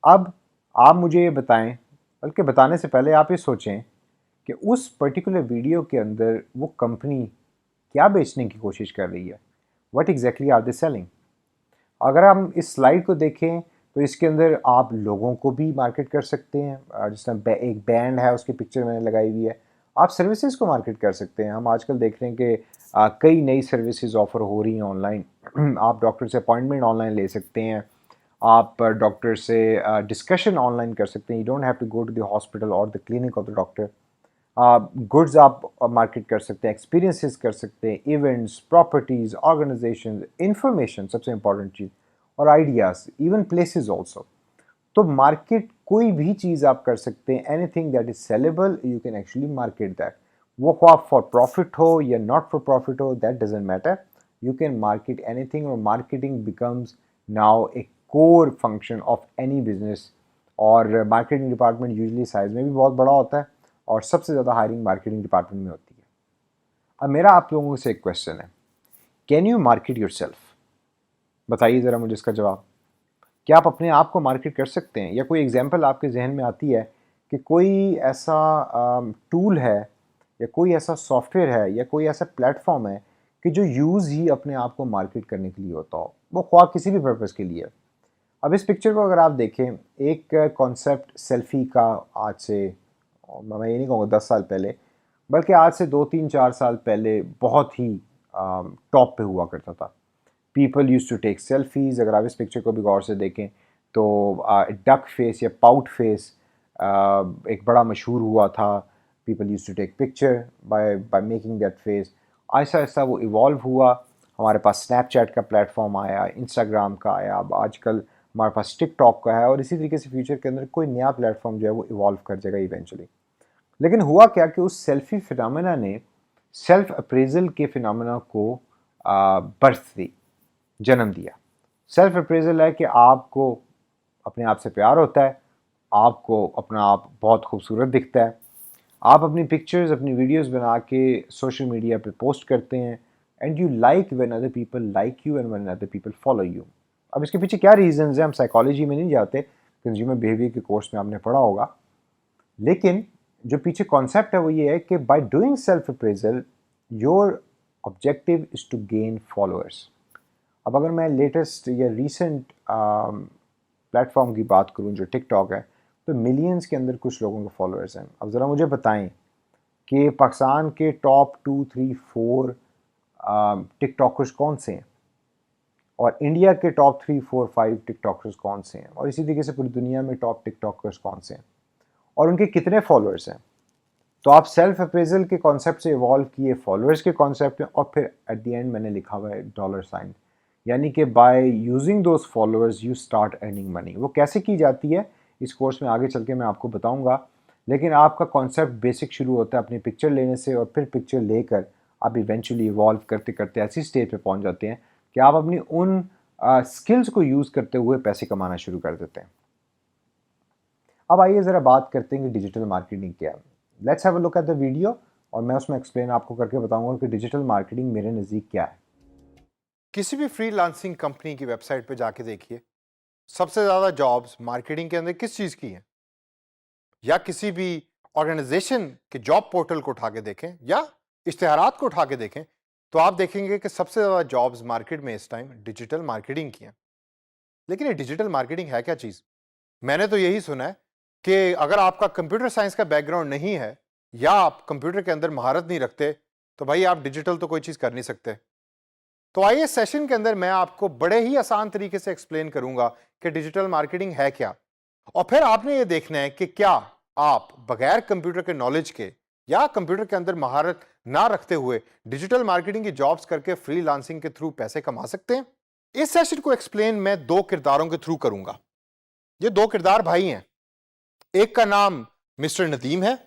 अब आप मुझे ये बताएं, बल्कि बताने से पहले आप ये सोचें कि उस पर्टिकुलर वीडियो के अंदर वो कंपनी क्या बेचने की कोशिश कर रही है। What exactly are they selling. अगर हम इस स्लाइड को देखें तो इसके अंदर आप लोगों को भी मार्केट कर सकते हैं, जिस तरह एक बैंड है उसकी पिक्चर मैंने लगाई हुई है। आप सर्विसेज को मार्केट कर सकते हैं। हम आजकल देख रहे हैं कि कई नई सर्विसेज ऑफर हो रही हैं ऑनलाइन। आप डॉक्टर से अपॉइंटमेंट ऑनलाइन ले सकते हैं, आप डॉक्टर से डिस्कशन ऑनलाइन कर सकते हैं। You don't have to go to the hospital और the clinic of the doctor. Goods आप मार्केट कर सकते हैं, एक्सपीरियंसेस कर सकते हैं, इवेंट्स, प्रॉपर्टीज़, ऑर्गेनाइजेशन, इंफॉर्मेशन सबसे इंपॉर्टेंट चीज़, और आइडियाज़, इवन प्लेसेस ऑल्सो। तो मार्केट कोई भी चीज़ आप कर सकते हैं, anything that is saleable you can actually market that. वो ख्वाह फॉर प्रॉफिट हो या नॉट फॉर प्रॉफिट हो, that doesn't matter, you can market anything. और marketing becomes now a core function of any business. और मार्केटिंग डिपार्टमेंट यूजली साइज में भी बहुत बड़ा होता है और सबसे ज़्यादा हायरिंग मार्केटिंग डिपार्टमेंट में होती है। अब मेरा आप लोगों से एक क्वेश्चन है, कैन यू मार्केट योरसेल्फ? बताइए ज़रा मुझे इसका जवाब। क्या आप अपने आप को मार्केट कर सकते हैं? या कोई एग्जांपल आपके जहन में आती है कि कोई ऐसा टूल है या कोई ऐसा सॉफ्टवेयर है या कोई ऐसा प्लेटफॉर्म है कि जो यूज़ ही अपने आप को मार्केट करने के लिए होता हो, वो ख्वाह किसी भी पर्पज़ के लिए। अब इस पिक्चर को अगर आप देखें, एक कॉन्सेप्ट सेल्फ़ी का आज से, मैं ये नहीं कहूँगा 10 साल पहले, बल्कि आज से 2-3-4 साल पहले बहुत ही टॉप पे हुआ करता था। People use to take selfies. अगर आप इस पिक्चर को भी गौर से देखें तो डक फेस या पाउट फेस एक बड़ा मशहूर हुआ था। People use to take picture by making that face. आहिस्ता आहिस्ता वो इवॉल्व हुआ। हमारे पास स्नैपचैट का प्लेटफॉर्म आया, इंस्टाग्राम का आया, अब आजकल हमारे पास टिकटॉक का है, और इसी तरीके से फ्यूचर के अंदर कोई नया प्लेटफॉर्म जो है वो इवॉल्व कर जाएगा इवेंचुअली। लेकिन हुआ क्या कि उस सेल्फी फिनोमेना ने सेल्फ अप्रेजल के फिनोमेना को बर्थ दी, जन्म दिया। सेल्फ अप्रेजल है कि आपको अपने आप से प्यार होता है, आपको अपना आप बहुत खूबसूरत दिखता है, आप अपनी पिक्चर्स, अपनी वीडियोस बना के सोशल मीडिया पे पोस्ट करते हैं, and you like when other people like you and when other people follow you. अब इसके पीछे क्या रीजंस हैं, हम साइकोलॉजी में नहीं जाते, कंज्यूमर बिहेवियर के कोर्स में आपने पढ़ा होगा, लेकिन जो पीछे कॉन्सेप्ट है वो ये है कि by doing self appraisal your objective is to gain followers. अब अगर मैं लेटेस्ट या रीसेंट प्लेटफॉर्म की बात करूं जो टिकटॉक है, तो मिलियंस के अंदर कुछ लोगों के फॉलोअर्स हैं। अब ज़रा मुझे बताएं कि पाकिस्तान के टॉप 2, 3, 4 टिकटॉकर्स कौन से हैं, और इंडिया के टॉप 3, 4, 5 टिकटॉकर्स कौन से हैं, और इसी तरीके से पूरी दुनिया में टॉप टिकटॉकर्स कौन से हैं, और उनके कितने फॉलोअर्स हैं। तो आप सेल्फ अप्रेजल के कॉन्सेप्ट से इवॉल्व किए फॉलोअर्स के कॉन्सेप्ट में, और फिर एट द एंड मैंने लिखा हुआ है $, यानी कि by using those followers you start earning money. वो कैसे की जाती है इस कोर्स में आगे चल के मैं आपको बताऊंगा, लेकिन आपका कॉन्सेप्ट बेसिक शुरू होता है अपनी पिक्चर लेने से, और फिर पिक्चर लेकर आप इवेंचुअली इवॉल्व करते करते ऐसी स्टेज पे पहुंच जाते हैं कि आप अपनी उन स्किल्स को यूज़ करते हुए पैसे कमाना शुरू कर देते हैं। अब आइए ज़रा बात करते हैं कि डिजिटल मार्केटिंग क्या है। Let's have a look at the video, और मैं उसमें एक्सप्लेन आपको करके बताऊंगा कि डिजिटल मार्केटिंग मेरे नज़दीक क्या है। किसी भी फ्रीलांसिंग कंपनी की वेबसाइट पे जाके देखिए, सबसे ज्यादा जॉब्स मार्केटिंग के अंदर किस चीज की हैं, या किसी भी ऑर्गेनाइजेशन के जॉब पोर्टल को उठा के देखें या इश्तिहारात को उठा के देखें, तो आप देखेंगे कि सबसे ज्यादा जॉब्स मार्केट में इस टाइम डिजिटल मार्केटिंग की हैं। लेकिन ये डिजिटल मार्केटिंग है क्या चीज? मैंने तो यही सुना है कि अगर आपका कंप्यूटर साइंस का बैकग्राउंड नहीं है या आप कंप्यूटर के अंदर महारत नहीं रखते, तो भाई आप डिजिटल तो कोई चीज कर नहीं सकते। तो आइए सेशन के अंदर मैं आपको बड़े ही आसान तरीके से एक्सप्लेन करूंगा कि डिजिटल मार्केटिंग है क्या, और फिर आपने ये देखना है कि क्या आप बगैर कंप्यूटर के नॉलेज के या कंप्यूटर के अंदर महारत ना रखते हुए डिजिटल मार्केटिंग की जॉब्स करके फ्रीलांसिंग के थ्रू पैसे कमा सकते हैं। इस सेशन को एक्सप्लेन मैं 2 किरदारों के थ्रू करूंगा। ये 2 किरदार भाई हैं। एक का नाम मिस्टर नदीम है।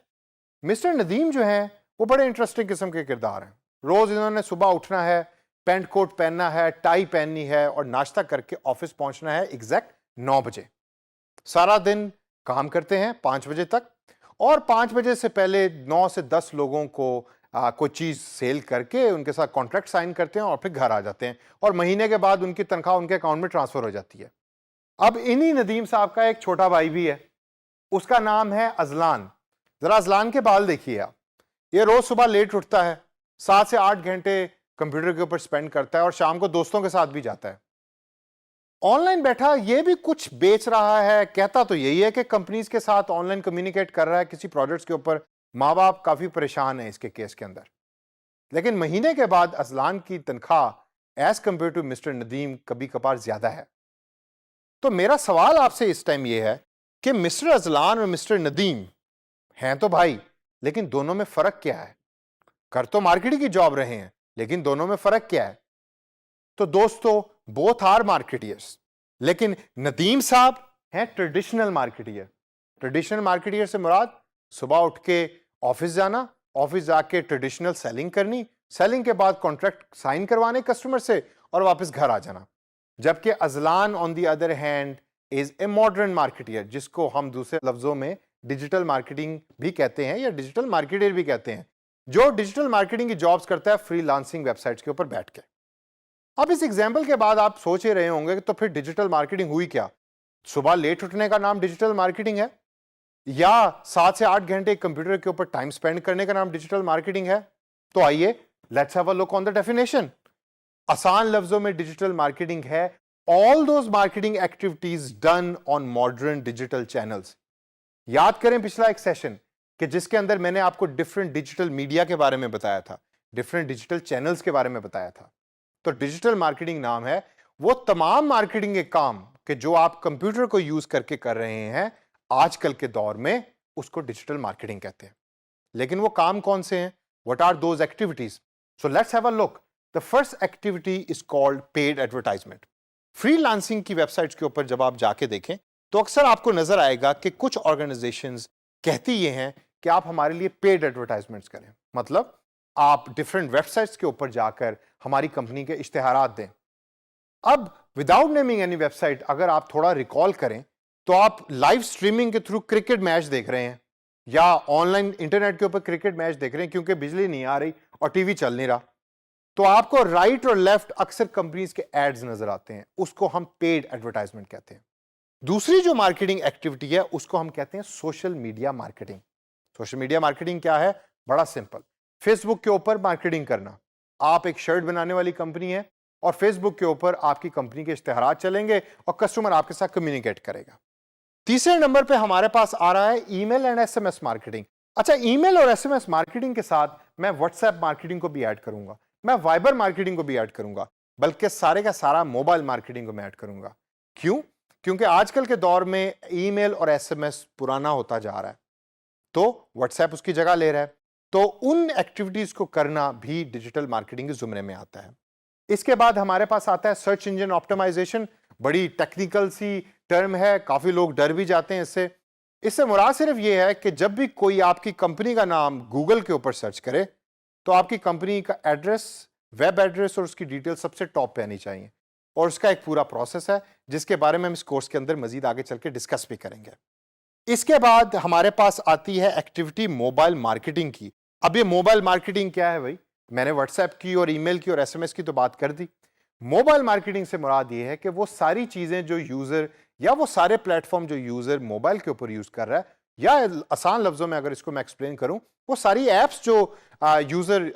मिस्टर नदीम जो है वो बड़े इंटरेस्टिंग किस्म के किरदार हैं। रोज इन्होंने सुबह उठना है, पेंट कोट पहनना है, टाई पहननी है, और नाश्ता करके ऑफिस पहुंचना है एग्जैक्ट 9 बजे। सारा दिन काम करते हैं 5 बजे तक, और 5 बजे से पहले 9 से 10 लोगों को कोई चीज सेल करके उनके साथ कॉन्ट्रैक्ट साइन करते हैं और फिर घर आ जाते हैं, और महीने के बाद उनकी तनख्वाह उनके अकाउंट में ट्रांसफर हो जाती है। अब इन्हीं नदीम साहब का एक छोटा भाई भी है, उसका नाम है अजलान। जरा अजलान के बाल देखिए आप। ये रोज सुबह लेट उठता है, 7 से 8 घंटे कंप्यूटर के ऊपर स्पेंड करता है, और शाम को दोस्तों के साथ भी जाता है। ऑनलाइन बैठा ये भी कुछ बेच रहा है, कहता तो यही है कि कंपनीज के साथ ऑनलाइन कम्युनिकेट कर रहा है किसी प्रोजेक्ट्स के ऊपर। माँ बाप काफी परेशान है इसके केस के अंदर, लेकिन महीने के बाद अजलान की तनख्वाह as compare to mister Nadeem कभी कभार ज्यादा है। तो मेरा सवाल आपसे इस टाइम यह है कि मिस्टर अजलान और मिस्टर नदीम हैं तो भाई, लेकिन दोनों में फर्क क्या है? कर तो मार्केटिंग की जॉब रहे हैं, लेकिन दोनों में फर्क क्या है? तो दोस्तों, बोथ आर मार्केटियर्स, लेकिन नदीम साहब हैं ट्रेडिशनल मार्केटियर। ट्रेडिशनल मार्केटियर से मुराद सुबह उठ के ऑफिस जाना, ऑफिस जाके ट्रेडिशनल सेलिंग करनी, सेलिंग के बाद कॉन्ट्रैक्ट साइन करवाने कस्टमर से और वापस घर आ जाना। जबकि Azlan on the other hand is a modern marketeer, जिसको हम दूसरे लफ्जों में डिजिटल मार्केटिंग भी कहते हैं या डिजिटल मार्केटियर भी कहते हैं, जो डिजिटल मार्केटिंग की जॉब्स करता है फ्रीलांसिंग वेबसाइट्स के ऊपर बैठ के। अब इस एग्जाम्पल के बाद आप सोच ही रहे होंगे कि तो फिर डिजिटल मार्केटिंग हुई क्या? सुबह लेट उठने का नाम डिजिटल मार्केटिंग है, या 7 से 8 घंटे कंप्यूटर के ऊपर टाइम स्पेंड करने का नाम डिजिटल मार्केटिंग है? तो आइए let's have a look on the definition. आसान लफ्जों में डिजिटल मार्केटिंग है all those marketing activities done on modern digital channels. याद करें पिछला एक सेशन कि जिसके अंदर मैंने आपको डिफरेंट डिजिटल मीडिया के बारे में बताया था, डिफरेंट डिजिटल चैनल्स के बारे में बताया था। तो डिजिटल मार्केटिंग नाम है वो तमाम मार्केटिंग के काम कि जो आप कंप्यूटर को यूज करके कर रहे हैं आजकल के दौर में, उसको डिजिटल मार्केटिंग कहते हैं। लेकिन वो काम कौन से हैं? What are those activities? So let's have a look. The first activity is called paid advertisement. Freelancing की वेबसाइट्स के ऊपर जब आप जाके देखें तो अक्सर आपको नजर आएगा कि कुछ ऑर्गेनाइजेशंस कहती ये हैं कि आप हमारे लिए पेड एडवर्टाइजमेंट्स करें, मतलब आप डिफरेंट वेबसाइट्स के ऊपर जाकर हमारी कंपनी के इश्तिहारात दें। अब विदाउट नेमिंग एनी वेबसाइट, अगर आप थोड़ा रिकॉल करें तो आप लाइव स्ट्रीमिंग के थ्रू क्रिकेट मैच देख रहे हैं या ऑनलाइन इंटरनेट के ऊपर क्रिकेट मैच देख रहे हैं क्योंकि बिजली नहीं आ रही और टीवी चल नहीं रहा, तो आपको राइट और लेफ्ट अक्सर कंपनीज के एड्स नजर आते हैं, उसको हम पेड एडवर्टाइजमेंट कहते हैं। दूसरी जो मार्केटिंग एक्टिविटी है उसको हम कहते हैं social media marketing. Social media marketing क्या है? बड़ा सिंपल, फेसबुक के ऊपर मार्केटिंग करना। आप एक शर्ट बनाने वाली कंपनी है और फेसबुक के ऊपर आपकी कंपनी के इश्तिहारात चलेंगे और कस्टमर आपके साथ कम्युनिकेट करेगा। तीसरे नंबर पे हमारे पास आ रहा है ईमेल एंड एसएमएस मार्केटिंग। अच्छा, ईमेल और एसएमएस मार्केटिंग के साथ मैं व्हाट्सएप मार्केटिंग को भी ऐड करूंगा, मैं वाइबर मार्केटिंग को भी ऐड करूंगा, बल्कि सारे का सारा मोबाइल मार्केटिंग को मैं ऐड करूंगा। क्यों? क्योंकि आजकल के दौर में ईमेल और एसएमएस पुराना होता जा रहा है, तो व्हाट्सएप उसकी जगह ले रहा है। तो उन एक्टिविटीज को करना भी डिजिटल मार्केटिंग के जुमरे में आता है। इसके बाद हमारे पास आता है सर्च इंजन ऑप्टिमाइजेशन। बड़ी टेक्निकल सी टर्म है, काफी लोग डर भी जाते हैं इससे। इससे मुराद सिर्फ ये है कि जब भी कोई आपकी कंपनी का नाम गूगल के ऊपर सर्च करे तो आपकी कंपनी का एड्रेस, वेब एड्रेस और उसकी डिटेल सबसे टॉप पे आनी चाहिए, और उसका एक पूरा प्रोसेस है जिसके बारे में हम इस कोर्स के अंदर मजीद आगे चल के डिस्कस भी करेंगे। इसके बाद हमारे पास आती है एक्टिविटी मोबाइल मार्केटिंग की। अब ये मोबाइल मार्केटिंग क्या है भाई? मैंने व्हाट्सएप की और ईमेल की और एसएमएस की तो बात कर दी। मोबाइल मार्केटिंग से मुराद ये है कि वो सारी चीजें जो यूजर या वो सारे प्लेटफॉर्म जो यूजर मोबाइल के ऊपर यूज कर रहा है, या आसान लफ्जों में अगर इसको मैं एक्सप्लेन करूं, वो सारी एप्स जो यूजर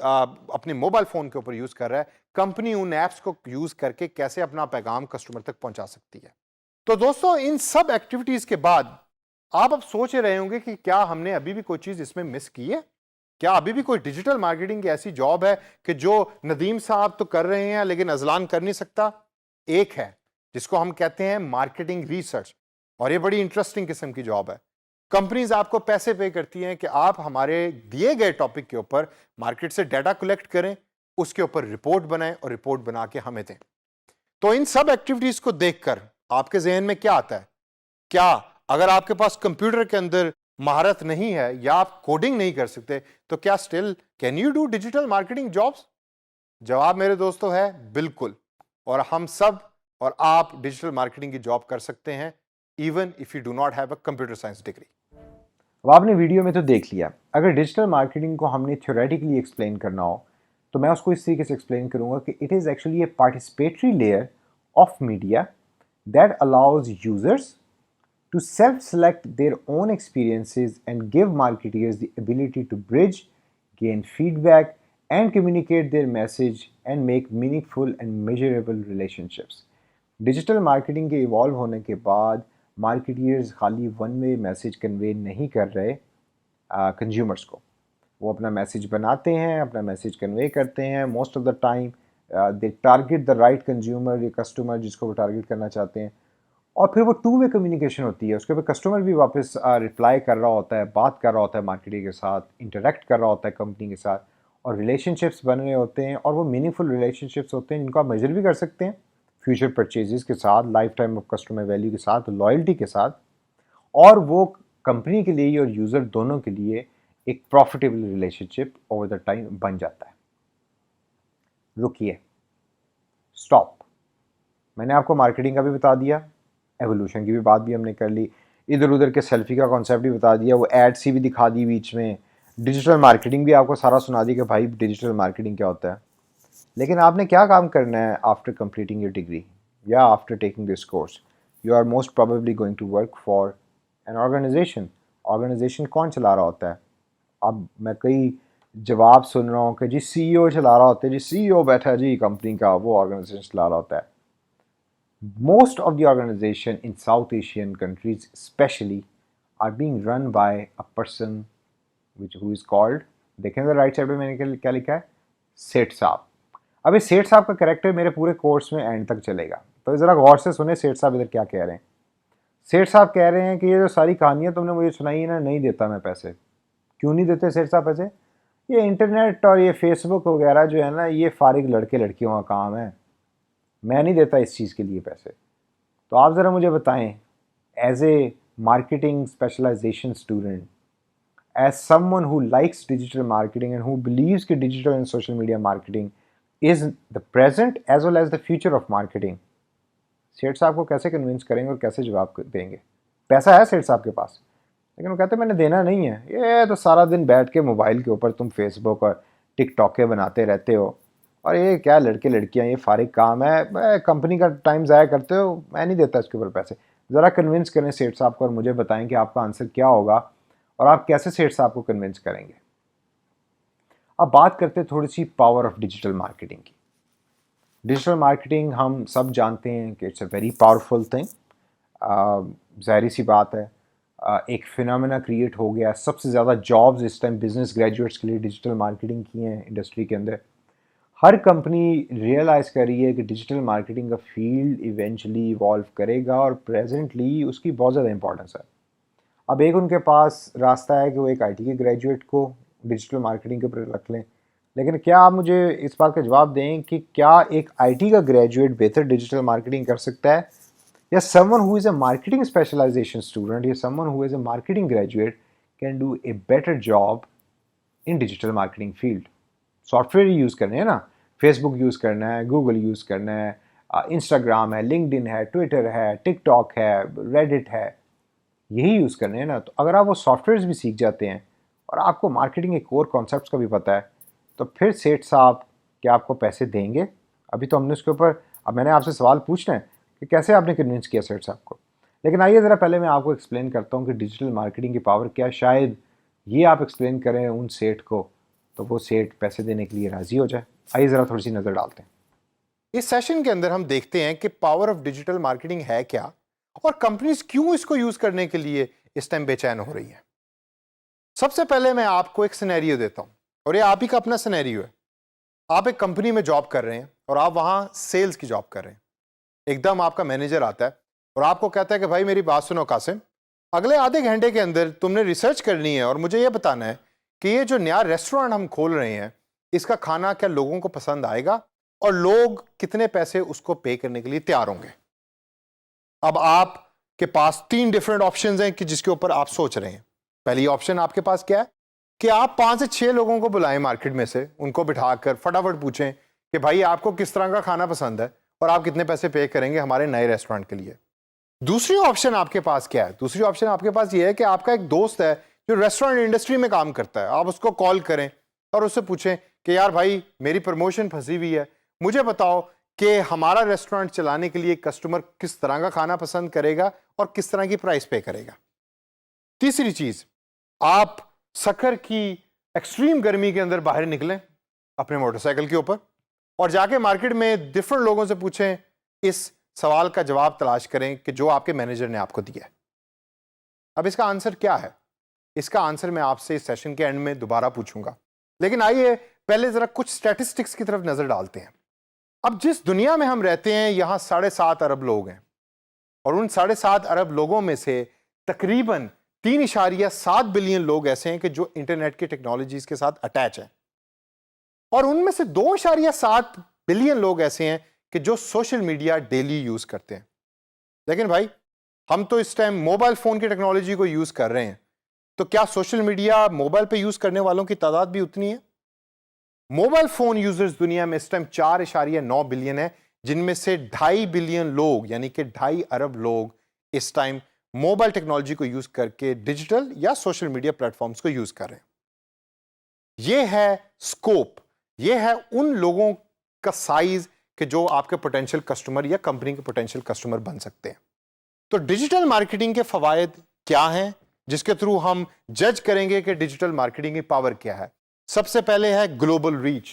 अपने मोबाइल फोन के ऊपर यूज कर रहा है, कंपनी उन एप्स को यूज करके कैसे अपना पैगाम कस्टमर तक पहुंचा सकती है। तो दोस्तों, इन सब एक्टिविटीज के बाद आप अब सोच रहे होंगे कि क्या हमने अभी भी कोई चीज इसमें मिस की है? क्या अभी भी कोई डिजिटल मार्केटिंग की ऐसी जॉब है कि जो नदीम साहब तो कर रहे हैं लेकिन अजलान कर नहीं सकता? एक है जिसको हम कहते हैं मार्केटिंग रिसर्च, और ये बड़ी इंटरेस्टिंग किस्म की जॉब है। कंपनीज आपको पैसे पे करती हैं कि आप हमारे दिए गए टॉपिक के ऊपर मार्केट से डाटा कलेक्ट करें, उसके ऊपर रिपोर्ट बनाएं और रिपोर्ट बना के हमें दें। तो इन सब एक्टिविटीज को देखकर आपके जहन में क्या आता है? क्या अगर आपके पास कंप्यूटर के अंदर महारत नहीं है या आप कोडिंग नहीं कर सकते, तो क्या still can you do digital marketing jobs? जवाब मेरे दोस्तों है बिल्कुल। और हम सब और आप डिजिटल मार्केटिंग की जॉब कर सकते हैं, even if you do not have a computer science degree. अब आपने वीडियो में तो देख लिया, अगर डिजिटल मार्केटिंग को हमने थ्योरेटिकली एक्सप्लेन करना हो तो मैं उसको इस तरीके से एक्सप्लेन करूंगा कि it is actually A participatory layer of media that allows users to self-select their own experiences and give marketers the ability to bridge, gain feedback, and communicate their message and make meaningful and measurable relationships. Digital marketing के इवॉल्व होने के बाद मार्केटियर्स खाली वन वे मैसेज कन्वे नहीं कर रहे कंज्यूमर्स को। वो अपना मैसेज बनाते हैं, अपना मैसेज कन्वे करते हैं। Most of the time they target the right consumer या कस्टमर जिसको वो टारगेट करना चाहते हैं, और फिर वो टू वे कम्युनिकेशन होती है। उसके ऊपर कस्टमर भी वापस रिप्लाई कर रहा होता है, बात कर रहा होता है मार्केटिंग के साथ, इंटरेक्ट कर रहा होता है कंपनी के साथ, और रिलेशनशिप्स बन रहे होते हैं, और वो मीनिंगफुल रिलेशनशिप्स होते हैं जिनको आप मेजर भी कर सकते हैं फ्यूचर परचेजेस के साथ, life time of customer value के साथ, लॉयल्टी के साथ, और वो कंपनी के लिए और यूज़र दोनों के लिए एक profitable relationship over the time बन जाता है। रुकिए, स्टॉप। मैंने आपको मार्केटिंग का भी बता दिया, एवोल्यूशन की भी बात भी हमने कर ली, इधर उधर के सेल्फी का कॉन्सेप्ट भी बता दिया, वो एड सी भी दिखा दी बीच में, डिजिटल मार्केटिंग भी आपको सारा सुना दी कि भाई डिजिटल मार्केटिंग क्या होता है। लेकिन आपने क्या काम करना है आफ्टर कंप्लीटिंग योर डिग्री या after taking this course? You are most probably going to work for an organization. Organization कौन चला रहा होता है? अब मैं कई जवाब सुन रहा हूँ कि जी सीईओ चला रहा होता है, जी सीईओ बैठा है जी कंपनी का, वो ऑर्गेनाइजेशन चला रहा होता है। Most of the organization in South Asian countries especially are being run by a person who is called, देखें तो राइट साइड पे मैंने क्या लिखा है, सेठ साहब। अब इस सेठ साहब का कैरेक्टर मेरे पूरे कोर्स में एंड तक चलेगा, तो ज़रा गौर से सुने सेठ साहब इधर क्या कह रहे हैं। सेठ साहब कह रहे हैं कि ये जो सारी कहानियाँ तुमने मुझे सुनाई है ना, नहीं देता मैं पैसे। क्यों नहीं देते सेठ साहब पैसे? ये इंटरनेट और ये फेसबुक वगैरह जो है ना, ये फारिग लड़के लड़कियों का काम है, मैं नहीं देता इस चीज़ के लिए पैसे। तो आप ज़रा मुझे बताएं, as a marketing specialisation student, as someone who likes digital marketing and who believes कि digital and social media marketing is the present as well as the future of marketing, सेठ साहब को कैसे कन्विंस करेंगे और कैसे जवाब देंगे? पैसा है सेठ साहब के पास, लेकिन वो कहते हैं मैंने देना नहीं है। ये तो सारा दिन बैठ के मोबाइल के ऊपर तुम फेसबुक और टिकटॉक के बनाते रहते हो, और ये क्या लड़के लड़कियां, ये फारिग काम है, कंपनी का टाइम ज़ाया करते हो, मैं नहीं देता इसके ऊपर पैसे। ज़रा कन्विंस करें सेठ साहब को और मुझे बताएं कि आपका आंसर क्या होगा और आप कैसे सेठ साहब को कन्विंस करेंगे। अब बात करते हैं थोड़ी सी पावर ऑफ डिजिटल मार्केटिंग की। डिजिटल मार्केटिंग हम सब जानते हैं कि it's a very powerful thing. ज़ाहिर सी बात है, एक फिनोमेना क्रिएट हो गया। सबसे ज़्यादा जॉब्स इस टाइम बिजनेस ग्रेजुएट्स के लिए डिजिटल मार्केटिंग की हैं इंडस्ट्री के अंदर। हर कंपनी रियलाइज़ कर रही है कि डिजिटल मार्केटिंग का फील्ड इवेंचुअली इवॉल्व करेगा और प्रेजेंटली उसकी बहुत ज़्यादा इंपॉर्टेंस है। अब एक उनके पास रास्ता है कि वो एक आईटी के ग्रेजुएट को डिजिटल मार्केटिंग के ऊपर रख लें, लेकिन क्या आप मुझे इस बात का जवाब दें कि क्या एक आईटी का ग्रेजुएट बेहतर डिजिटल मार्केटिंग कर सकता है, या someone who is a marketing specialisation student या someone who is a marketing graduate can do a better job in digital marketing field? Software use करने हैं ना, फेसबुक यूज़ करना है, गूगल यूज़ करना है, इंस्टाग्राम है, लिंक्डइन है, ट्विटर है, टिकटॉक है, रेडिट है, यही यूज़ करने हैं ना। तो अगर आप वो सॉफ्टवेयर्स भी सीख जाते हैं और आपको मार्केटिंग के कोर कॉन्सेप्ट्स का भी पता है, तो फिर सेठ साहब क्या आपको पैसे देंगे? अभी तो हमने उसके ऊपर, अब मैंने आपसे सवाल पूछना है कि कैसे आपने कन्विंस किया सेठ साहब को। लेकिन आइए ज़रा पहले मैं आपको एक्सप्लेन करता हूँ कि डिजिटल मार्केटिंग की पावर क्या है। शायद ये आप एक्सप्लेन करें उन सेठ को, तो वो सेठ पैसे देने के लिए राज़ी हो जाए। आइए ज़रा थोड़ी सी नज़र डालते हैं। इस सेशन के अंदर हम देखते हैं कि पावर ऑफ डिजिटल मार्केटिंग है क्या और कंपनीज क्यों इसको यूज करने के लिए इस टाइम बेचैन हो रही हैं। सबसे पहले मैं आपको एक सिनेरियो देता हूं, और ये आप ही का अपना सिनेरियो है। आप एक कंपनी में जॉब कर रहे हैं और आप वहां सेल्स की जॉब कर रहे हैं। एकदम आपका मैनेजर आता है और आपको कहता है कि भाई मेरी बात सुनो कासिम, अगले आधे घंटे के अंदर तुमने रिसर्च करनी है और मुझे यह बताना है कि ये जो नया रेस्टोरेंट हम खोल रहे हैं, इसका खाना क्या लोगों को पसंद आएगा और लोग कितने पैसे उसको पे करने के लिए तैयार होंगे। अब आपके पास 3 डिफरेंट ऑप्शंस हैं कि जिसके ऊपर आप सोच रहे हैं। पहली ऑप्शन आपके पास क्या है कि आप 5 से 6 लोगों को बुलाएं मार्केट में से, उनको बिठाकर फटाफट पूछें कि भाई आपको किस तरह का खाना पसंद है और आप कितने पैसे पे करेंगे हमारे नए रेस्टोरेंट के लिए। दूसरी ऑप्शन आपके पास क्या है? दूसरी ऑप्शन आपके पास यह है कि आपका एक दोस्त है जो रेस्टोरेंट इंडस्ट्री में काम करता है। आप उसको कॉल करें और उससे पूछें कि यार भाई मेरी प्रमोशन फंसी हुई है, मुझे बताओ कि हमारा रेस्टोरेंट चलाने के लिए कस्टमर किस तरह का खाना पसंद करेगा और किस तरह की प्राइस पे करेगा। तीसरी चीज, आप सखर की एक्सट्रीम गर्मी के अंदर बाहर निकलें अपने मोटरसाइकिल के ऊपर और जाके मार्केट में डिफरेंट लोगों से पूछें इस सवाल का जवाब तलाश करें कि जो आपके मैनेजर ने आपको दिया है। अब इसका आंसर क्या है? इसका आंसर मैं आपसे इस सेशन के एंड में दोबारा पूछूंगा, लेकिन आइए पहले जरा कुछ स्टैटिस्टिक्स की तरफ नजर डालते हैं। अब जिस दुनिया में हम रहते हैं यहां 7.5 अरब लोग हैं और उन 7.5 अरब लोगों में से तकरीबन 3.7 बिलियन लोग ऐसे हैं कि जो इंटरनेट की टेक्नोलॉजीज के साथ अटैच हैं और उनमें से 2.7 बिलियन लोग ऐसे हैं कि जो सोशल मीडिया डेली यूज करते हैं। लेकिन भाई हम तो इस टाइम मोबाइल फोन की टेक्नोलॉजी को यूज कर रहे हैं, तो क्या सोशल मीडिया मोबाइल पे यूज करने वालों की तादाद भी उतनी है? मोबाइल फोन यूजर्स दुनिया में इस टाइम 4.9 बिलियन है, जिनमें से 2.5 बिलियन लोग यानी कि 2.5 अरब लोग इस टाइम मोबाइल टेक्नोलॉजी को यूज करके डिजिटल या सोशल मीडिया प्लेटफॉर्म्स को यूज कर रहे हैं। यह है स्कोप, यह है उन लोगों का साइज कि जो आपके पोटेंशियल कस्टमर या कंपनी के पोटेंशियल कस्टमर बन सकते हैं। तो डिजिटल मार्केटिंग के फवायद क्या हैं जिसके थ्रू हम जज करेंगे कि डिजिटल मार्केटिंग की पावर क्या है? सबसे पहले है ग्लोबल रीच।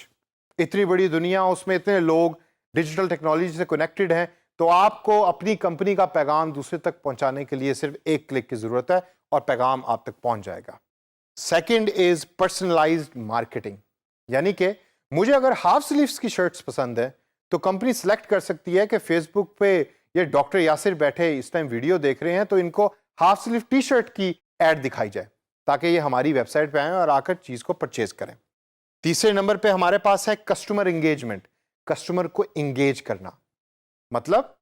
इतनी बड़ी दुनिया, उसमें इतने लोग डिजिटल टेक्नोलॉजी से कनेक्टेड हैं, तो आपको अपनी कंपनी का पैगाम दूसरे तक पहुंचाने के लिए सिर्फ एक क्लिक की जरूरत है और पैगाम आप तक पहुंच जाएगा। सेकंड इज पर्सनलाइज्ड मार्केटिंग, यानी कि मुझे अगर हाफ स्लीव्स की शर्ट्स पसंद है तो कंपनी सिलेक्ट कर सकती है कि फेसबुक पे ये डॉक्टर यासिर बैठे इस टाइम वीडियो देख रहे हैं तो इनको हाफ स्लीव टी शर्ट की एड दिखाई जाए ताकि ये हमारी वेबसाइट पे आए और आकर चीज को परचेज करें। तीसरे नंबर पे हमारे पास है कस्टमर एंगेजमेंट, कस्टमर को एंगेज करना। मतलब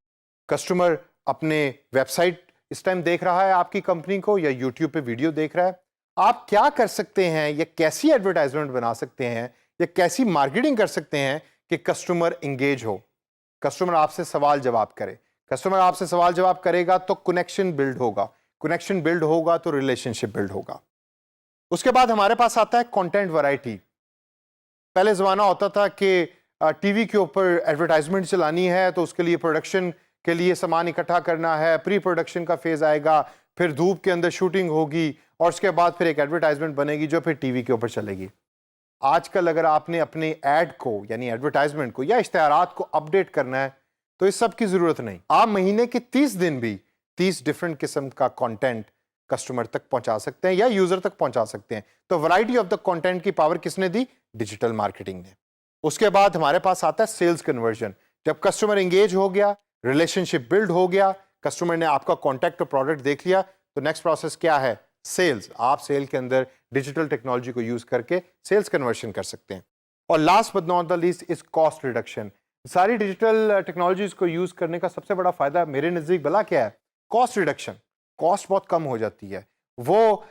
कस्टमर अपने वेबसाइट इस टाइम देख रहा है आपकी कंपनी को या यूट्यूब पे वीडियो देख रहा है, आप क्या कर सकते हैं या कैसी एडवर्टाइजमेंट बना सकते हैं या कैसी मार्केटिंग कर सकते हैं कि कस्टमर एंगेज हो, कस्टमर आपसे सवाल जवाब करे। कस्टमर आपसे सवाल जवाब करेगा तो कनेक्शन बिल्ड होगा, कनेक्शन बिल्ड होगा तो रिलेशनशिप बिल्ड होगा। उसके बाद हमारे पास आता है कंटेंट वैरायटी। पहले जमाना होता था कि टीवी के ऊपर एडवर्टाइजमेंट चलानी है तो उसके लिए प्रोडक्शन के लिए सामान इकट्ठा करना है, प्री प्रोडक्शन का फेज आएगा, फिर धूप के अंदर शूटिंग होगी और उसके बाद फिर एक एडवर्टाइजमेंट बनेगी जो फिर टीवी के ऊपर चलेगी। आजकल अगर आपने अपने ऐड को यानी एडवर्टाइजमेंट को या इश्तिहारात को अपडेट करना है तो इस सब की जरूरत नहीं। आप महीने के 30 दिन भी 30 डिफरेंट किस्म का कंटेंट कस्टमर तक पहुंचा सकते हैं या यूजर तक पहुंचा सकते हैं। तो वैरायटी ऑफ द कंटेंट की पावर किसने दी? डिजिटल मार्केटिंग ने। उसके बाद हमारे पास आता है सेल्स कन्वर्जन। जब कस्टमर एंगेज हो गया, रिलेशनशिप बिल्ड हो गया, कस्टमर ने आपका कॉन्टैक्ट और प्रोडक्ट देख लिया, तो नेक्स्ट प्रोसेस क्या है? सेल्स। आप सेल के अंदर डिजिटल टेक्नोलॉजी को यूज करके सेल्स कन्वर्शन कर सकते हैं। और last but not the least is cost reduction. सारी डिजिटल टेक्नोलॉजीज को यूज करने का सबसे बड़ा फायदा मेरे नजदीक भला क्या है? Cost reduction. कॉस्ट बहुत कम हो जाती है। वो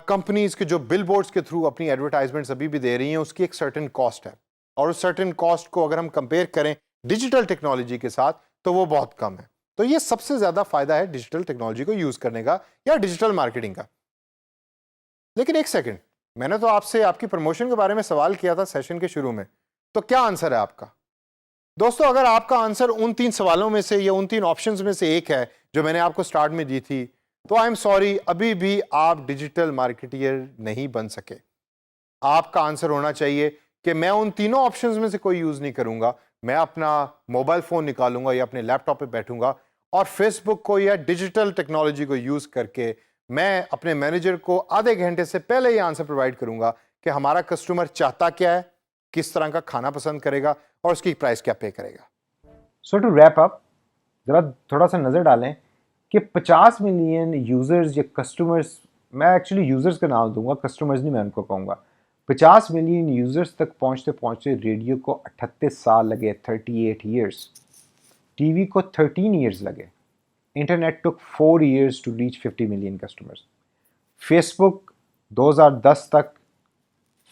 कंपनीज के जो बिल बोर्ड्स के थ्रू अपनी एडवर्टाइजमेंट्स अभी भी दे रही हैं उसकी एक सर्टेन कॉस्ट है और उस सर्टेन कॉस्ट को अगर हम कंपेयर करें डिजिटल टेक्नोलॉजी के साथ तो वो बहुत कम है। तो ये सबसे ज्यादा फायदा है डिजिटल टेक्नोलॉजी को यूज करने का या डिजिटल मार्केटिंग का। लेकिन एक सेकंड, मैंने तो आपसे आपकी प्रमोशन के बारे में सवाल किया था सेशन के शुरू में, तो क्या आंसर है आपका? दोस्तों, अगर आपका आंसर उन 3 सवालों में से या उन 3 ऑप्शंस में से एक है जो मैंने आपको स्टार्ट में दी थी, तो आई एम सॉरी, अभी भी आप डिजिटल मार्केटियर नहीं बन सके। आपका आंसर होना चाहिए कि मैं उन तीनों ऑप्शंस में से कोई यूज नहीं करूंगा, मैं अपना मोबाइल फोन निकालूंगा या अपने लैपटॉप पे बैठूंगा और फेसबुक को या डिजिटल टेक्नोलॉजी को यूज करके मैं अपने मैनेजर को आधे घंटे से पहले ये आंसर प्रोवाइड करूंगा कि हमारा कस्टमर चाहता क्या है, किस तरह का खाना पसंद करेगा और उसकी प्राइस क्या पे करेगा। सो टू रैप अप, जरा थोड़ा सा नज़र डालें कि 50 मिलियन यूज़र्स या कस्टमर्स, मैं एक्चुअली यूज़र्स का नाम दूंगा, कस्टमर्स नहीं मैं उनको कहूँगा। 50 मिलियन यूज़र्स तक पहुँचते पहुँचते रेडियो को 38 साल लगे, 38 ईयर्स। टीवी को 13 ईयर्स लगे। Internet took 4 years to reach 50 million customers. Facebook 2010 तक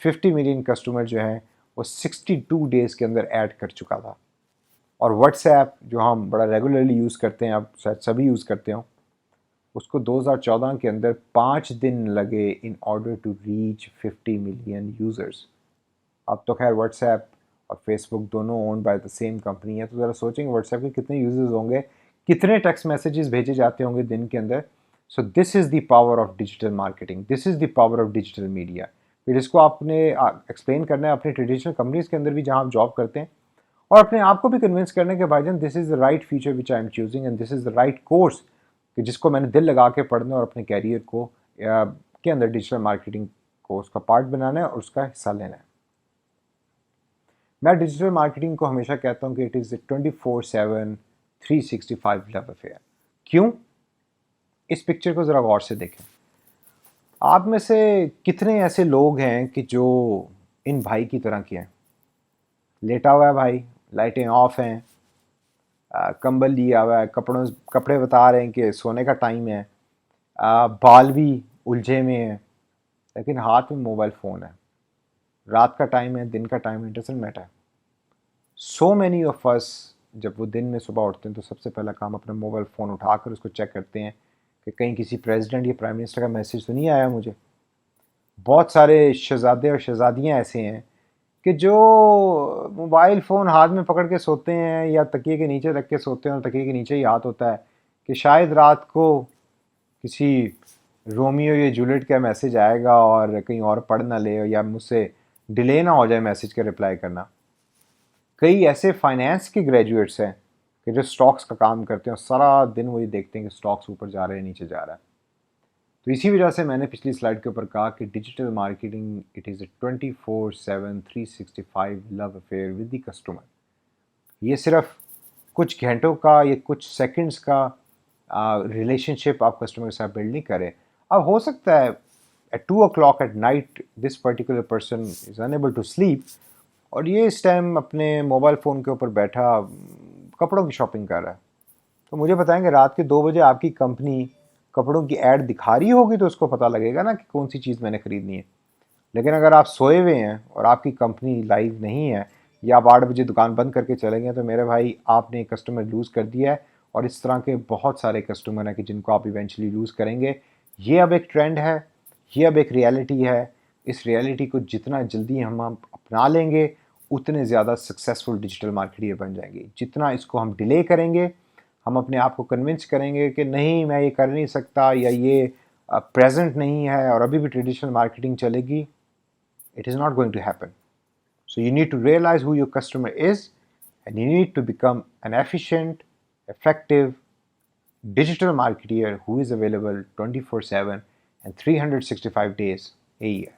50 मिलियन कस्टमर जो हैं वो 62 डेज़ के अंदर ऐड कर चुका था। और व्हाट्सएप जो हम बड़ा रेगुलरली यूज़ करते हैं, आप शायद सभी यूज़ करते हो, उसको 2014 के अंदर 5 दिन लगे in order to reach 50 million users. अब तो खैर व्हाट्सएप और फेसबुक दोनों own by the same company है, तो ज़रा सोचेंगे व्हाट्सएप के कितने यूज़र्स होंगे, कितने टेक्स्ट मैसेजेस भेजे जाते होंगे दिन के अंदर। So this is the power of digital marketing, this is the power of digital media. फिर इसको आपने एक्सप्लेन करना है अपनी ट्रेडिशनल कंपनीज़ के अंदर भी जहाँ आप जॉब करते हैं, और अपने आप को भी कन्विंस करने के भाईजान this is the right future which I am choosing and this is the right course कि जिसको मैंने दिल लगा के पढ़ना और अपने कैरियर को के अंदर डिजिटल मार्केटिंग को उसका पार्ट बनाना है और उसका हिस्सा लेना है। मैं डिजिटल मार्केटिंग को हमेशा कहता हूँ कि इट इज़ 24/7 365 लव अफेयर। क्यों? इस पिक्चर को ज़रा गौर से देखें। आप में से कितने ऐसे लोग हैं कि जो इन भाई की तरह के हैं? लेटा हुआ है भाई, लाइटें ऑफ हैं, कंबल लिया हुआ है, कपड़े बता रहे हैं कि सोने का टाइम है, बाल भी उलझे में हैं, लेकिन हाथ में मोबाइल फ़ोन है। रात का टाइम है, दिन का टाइम है, doesn't matter. So many of us जब वो दिन में सुबह उठते हैं तो सबसे पहला काम अपना मोबाइल फ़ोन उठाकर उसको चेक करते हैं कि कहीं किसी प्रेसिडेंट या प्राइम मिनिस्टर का मैसेज तो नहीं आया मुझे। बहुत सारे शहज़ादे और शहज़ादियाँ ऐसे हैं कि जो मोबाइल फ़ोन हाथ में पकड़ के सोते हैं या तकिए के नीचे रख के सोते हैं और तकिए के नीचे ही हाथ होता है कि शायद रात को किसी रोमियो या जूलियट का मैसेज आएगा और कहीं और पढ़ ना ले या मुझसे डिले ना हो जाए मैसेज का रिप्लाई करना। कई ऐसे फाइनेंस के ग्रेजुएट्स हैं कि जो स्टॉक्स का काम करते हैं और सारा दिन वही देखते हैं कि स्टॉक्स ऊपर जा रहे हैं नीचे जा रहा है। तो इसी वजह से मैंने पिछली स्लाइड के ऊपर कहा कि digital marketing it is 24/7 365 love affair with the customer. ये सिर्फ कुछ घंटों का या कुछ सेकंड्स का रिलेशनशिप आप कस्टमर के साथ बिल्ड नहीं करें। अब हो सकता है at 2 o'clock at night this particular person is unable to sleep और ये इस टाइम अपने मोबाइल फ़ोन के ऊपर बैठा कपड़ों की शॉपिंग कर रहा है। तो मुझे बताएंगे रात के 2 बजे आपकी कंपनी कपड़ों की ऐड दिखा रही होगी तो उसको पता लगेगा ना कि कौन सी चीज़ मैंने ख़रीदनी है। लेकिन अगर आप सोए हुए हैं और आपकी कंपनी लाइव नहीं है या आप 8 बजे दुकान बंद करके चले गए तो मेरे भाई आपने कस्टमर लूज़ कर दिया है और इस तरह के बहुत सारे कस्टमर हैं कि जिनको आप इवेंचुअली लूज़ करेंगे। ये अब एक ट्रेंड है, ये अब एक रियलिटी है। इस रियलिटी को जितना जल्दी हम अपना लेंगे उतने ज़्यादा सक्सेसफुल डिजिटल मार्केटर बन जाएंगे। जितना इसको हम डिले करेंगे, हम अपने आप को कन्विंस करेंगे कि नहीं मैं ये कर नहीं सकता या ये प्रेजेंट नहीं है और अभी भी ट्रेडिशनल मार्केटिंग चलेगी, it is not going to happen. So you need to realize who your customer is and you need to become an efficient, effective digital marketer who is available 24/7 and 365 days a year.